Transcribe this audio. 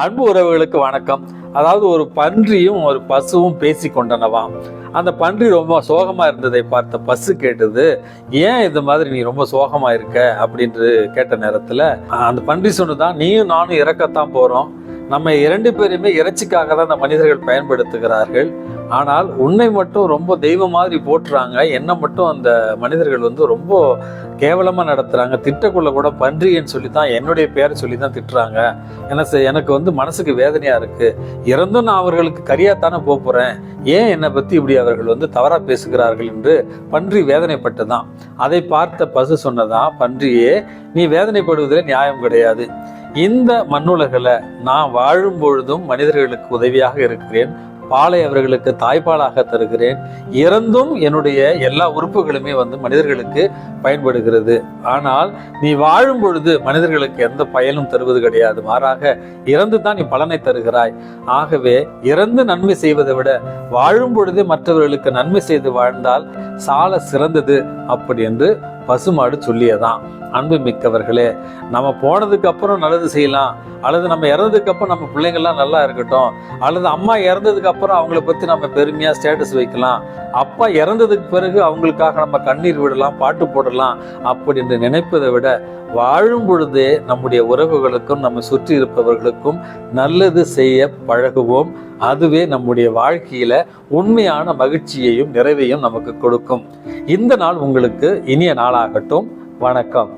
அன்பு உறவுகளுக்கு வணக்கம். அதாவது ஒரு பன்றியும் ஒரு பசுவும் பேசி கொண்டனவாம். அந்த பன்றி ரொம்ப சோகமா இருந்ததை பார்த்த பசு கேட்டது, ஏன் இந்த மாதிரி நீ ரொம்ப சோகமா இருக்க அப்படின்று கேட்ட நேரத்துல அந்த பன்றி சொன்னதான், நீயும் நானும் இறக்கத்தான் போறோம். நம்ம 2 பேருமே இறைச்சிக்காக தான் அந்த மனிதர்கள் பயன்படுத்துகிறார்கள். ஆனால் உன்னை மட்டும் ரொம்ப தெய்வம் மாதிரி போட்டுறாங்க, என்னை மட்டும் அந்த மனிதர்கள் ரொம்ப கேவலமா நடத்துறாங்க. திட்டக்குள்ள கூட பன்றின்னு சொல்லி தான் என்னுடைய பேரை சொல்லி தான் திட்டுறாங்க. எனக்கு மனசுக்கு வேதனையா இருக்கு. இறந்தும் நான் அவர்களுக்கு கரியாத்தானே போறேன், ஏன் என்னை பத்தி இப்படி அவர்கள் தவறா பேசுகிறார்கள் என்று பன்றி வேதனைப்பட்டதான். அதை பார்த்த பசு சொன்னதான், பன்றியே நீ வேதனைப்படுவதில் நியாயம் கிடையாது. இந்த மண்ணுலகில் நான் வாழும் பொழுதும் மனிதர்களுக்கு உதவியாக இருக்கிறேன், பாலை அவர்களுக்கு தாய்ப்பாலாக தருகிறேன். இறந்தும் என்னுடைய எல்லா உறுப்புகளுமே மனிதர்களுக்கு பயன்படுகிறது. ஆனால் நீ வாழும் பொழுது மனிதர்களுக்கு எந்த பயனும் தருவது கிடையாது, மாறாக இறந்து தான் நீ பலனை தருகிறாய். ஆகவே இறந்து நன்மை செய்வதை விட வாழும் பொழுதே மற்றவர்களுக்கு நன்மை செய்து வாழ்ந்தால் சால சிறந்தது அப்படி என்று பசுமாடு சொல்லியதான். அன்பு மிக்கவர்களே, நம்ம போனதுக்கு அப்புறம் நல்லது செய்யலாம், அல்லது நம்ம இறந்ததுக்கு அப்புறம் நம்ம பிள்ளைங்கள்லாம் நல்லா இருக்கட்டும், அல்லது அம்மா இறந்ததுக்கு அப்புறம் அவங்கள பத்தி நம்ம பெருமையா ஸ்டேட்டஸ் வைக்கலாம், அப்பா இறந்ததுக்கு பிறகு அவங்களுக்காக நம்ம கண்ணீர் விடலாம், பாட்டு போடலாம் அப்படின்னு நினைப்பதை விட வாழும் பொழுதே நம்முடைய உறவுகளுக்கும் நம்ம சுற்றி இருப்பவர்களுக்கும் நல்லது செய்ய பழகுவோம். அதுவே நம்முடைய வாழ்க்கையில உண்மையான மகிழ்ச்சியையும் நிறைவையும் நமக்கு கொடுக்கும். இந்த நாள் உங்களுக்கு இனிய நாளாகட்டும். வணக்கம்.